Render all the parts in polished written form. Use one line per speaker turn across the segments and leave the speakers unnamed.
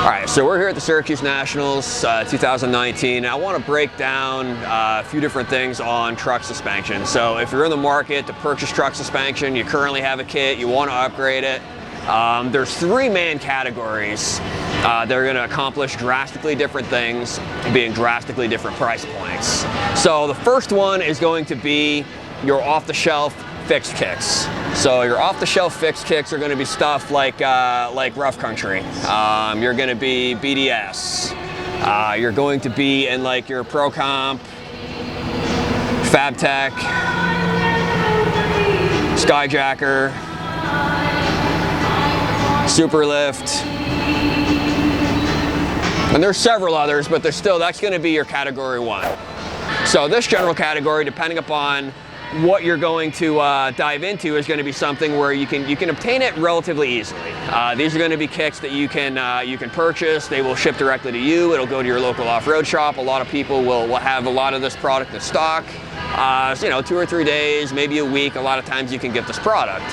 All right, so we're here at the Syracuse Nationals 2019. I want to break down a few different things on truck suspension. So if you're in the market to purchase truck suspension, you currently have a kit, you want to upgrade it, there's three main categories that are going to accomplish drastically different things, being drastically different price points. So the first one is going to be your off-the-shelf fixed kicks. So your off-the-shelf fixed kicks are going to be stuff like Rough Country. You're going to be BDS. You're going to be in like your Pro Comp, Fabtech, Skyjacker, Superlift, and there's several others, but that's going to be your category one. So this general category, depending upon what you're going to dive into, is going to be something where you can obtain it relatively easily. These are going to be kicks that you can purchase. They will ship directly to you. It'll go to your local off-road shop. A lot of people will have a lot of this product in stock. So, 2 or 3 days, maybe a week. A lot of times you can get this product.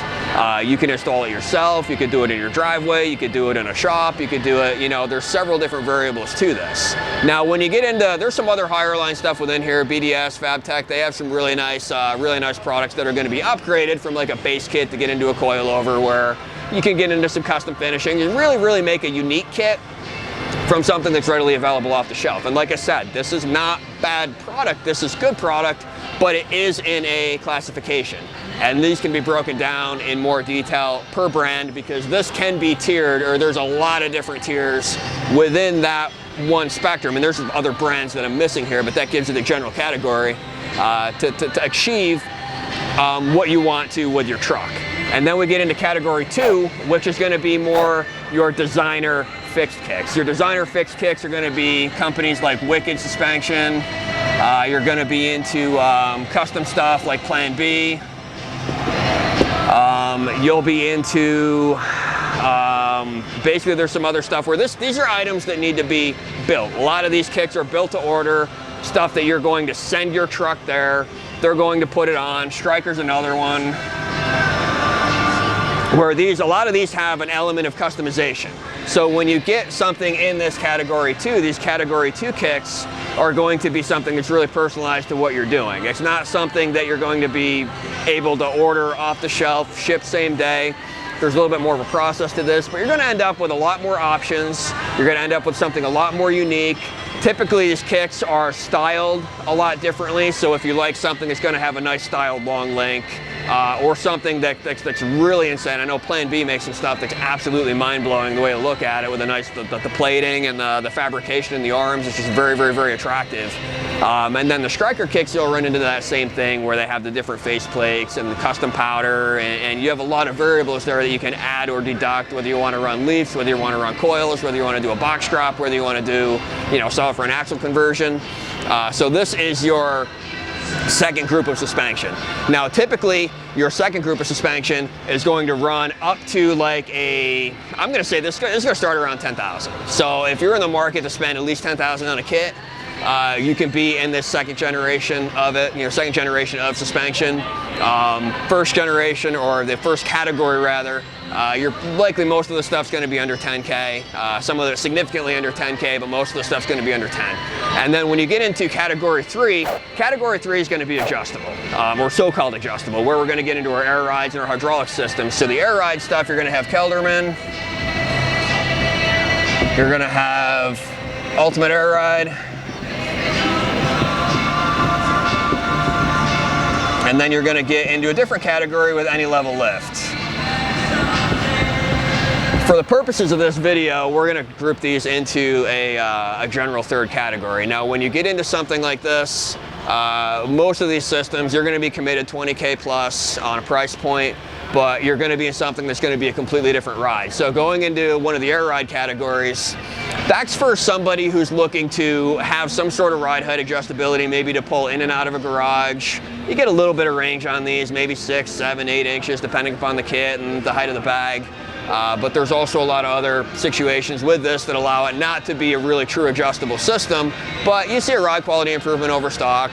You can install it yourself. You could do it in your driveway. You could do it in a shop. You could do it, there's several different variables to this. Now, when you get into, there's some other higher line stuff within here, BDS, Fabtech. They have some really nice products that are going to be upgraded from like a base kit to get into a coilover, where you can get into some custom finishing and really make a unique kit from something that's readily available off the shelf. And like I said, this is not bad product. This is good product, but it is in a classification. And these can be broken down in more detail per brand, because this can be tiered, or there's a lot of different tiers within that one spectrum. And there's some other brands that I'm missing here, but that gives you the general category to achieve what you want to with your truck. And then we get into category two, which is going to be more your designer fixed kicks. Your designer fixed kicks are going to be companies like Wicked Suspension. You're going to be into custom stuff like Plan B. You'll be into basically, there's some other stuff where these are items that need to be built. A lot of these kicks are built to order, stuff that you're going to send your truck there. They're going to put it on. Striker's another one, where a lot of these have an element of customization. So when you get something in this category two, these category two kicks are going to be something that's really personalized to what you're doing. It's not something that you're going to be able to order off the shelf, ship same day. There's a little bit more of a process to this, but you're going to end up with a lot more options. You're going to end up with something a lot more unique. Typically, these kicks are styled a lot differently, so if you like something that's going to have a nice styled long link, or something that's really insane. I know Plan B makes some stuff that's absolutely mind-blowing the way to look at it, with the plating and the fabrication in the arms. It's just very attractive. And then the Striker kicks, you'll run into that same thing, where they have the different face plates and the custom powder, and you have a lot of variables there that you can add or deduct, whether you want to run leafs, whether you want to run coils, whether you want to do a box drop, whether you want to do, solve for an axle conversion. So this is your second group of suspension. Now, typically, your second group of suspension is going to run up to like I'm going to say this is going to start around 10,000. So if you're in the market to spend at least 10,000 on a kit, you can be in this second generation of it, second generation of suspension. First generation, or the first category rather, you're likely, most of the stuff's going to be under 10K. Some of it significantly under 10K, but most of the stuff's going to be under 10. And then when you get into category three is going to be adjustable, or so-called adjustable, where we're going to get into our air rides and our hydraulic systems. So the air ride stuff, you're going to have Kelderman. You're going to have Ultimate Air Ride. And then you're going to get into a different category with any level lift. For the purposes of this video, we're going to group these into a general third category. Now, when you get into something like this, most of these systems, you're going to be committed 20K plus on a price point, but you're going to be in something that's going to be a completely different ride. So going into one of the air ride categories, that's for somebody who's looking to have some sort of ride height adjustability, maybe to pull in and out of a garage. You get a little bit of range on these, maybe 6, 7, 8 inches, depending upon the kit and the height of the bag. but there's also a lot of other situations with this that allow it not to be a really true adjustable system, but you see a ride quality improvement over stock.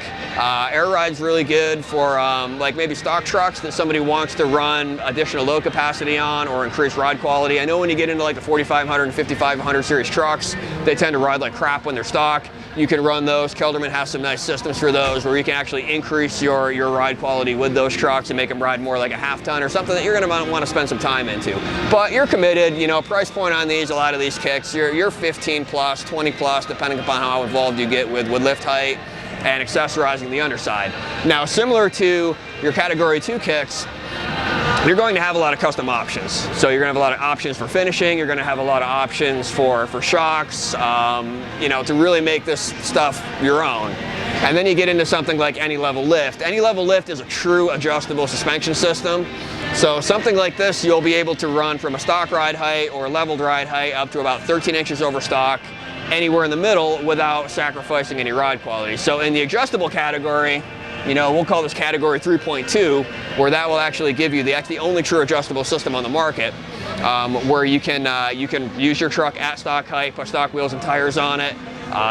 Air Ride's really good for like maybe stock trucks that somebody wants to run additional load capacity on or increase ride quality. I know when you get into like the 4500 and 5500 series trucks, they tend to ride like crap when they're stock. You can run those. Kelderman has some nice systems for those where you can actually increase your ride quality with those trucks and make them ride more like a half ton or something that you're going to want to spend some time into. But you're committed, you know, price point on these, a lot of these kicks, you're 15 plus, 20 plus, depending upon how involved you get with lift height and accessorizing the underside. Now, similar to your Category 2 kicks, you're going to have a lot of custom options. So you're going to have a lot of options for finishing, you're going to have a lot of options for shocks, you know, to really make this stuff your own. And then you get into something like Any-Level Lift. Any-Level Lift is a true adjustable suspension system. So something like this, you'll be able to run from a stock ride height or a leveled ride height up to about 13 inches over stock, anywhere in the middle without sacrificing any ride quality. So in the adjustable category, you know, we'll call this Category 3.2, where that will actually give you the only true adjustable system on the market, where you can use your truck at stock height, put stock wheels and tires on it.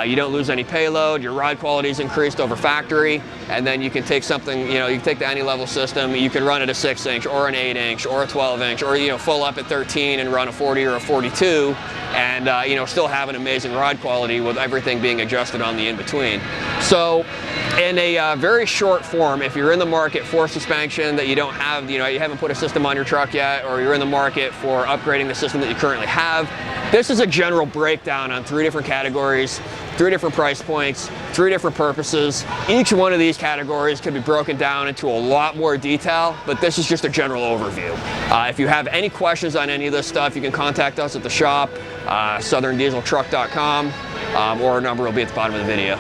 You don't lose any payload, your ride quality is increased over factory, and then you can take something, you know, you can take the Any-Level system, you can run it a 6-inch or an 8-inch or a 12-inch, or, you know, full up at 13 and run a 40 or a 42, and, you know, still have an amazing ride quality with everything being adjusted on the in-between. So, in a very short form, if you're in the market for suspension that you don't have, you know, you haven't put a system on your truck yet, or you're in the market for upgrading the system that you currently have, this is a general breakdown on 3 different categories, 3 different price points, 3 different purposes. Each one of these categories could be broken down into a lot more detail, but this is just a general overview. If you have any questions on any of this stuff, you can contact us at the shop, southerndieseltruck.com, or our number will be at the bottom of the video.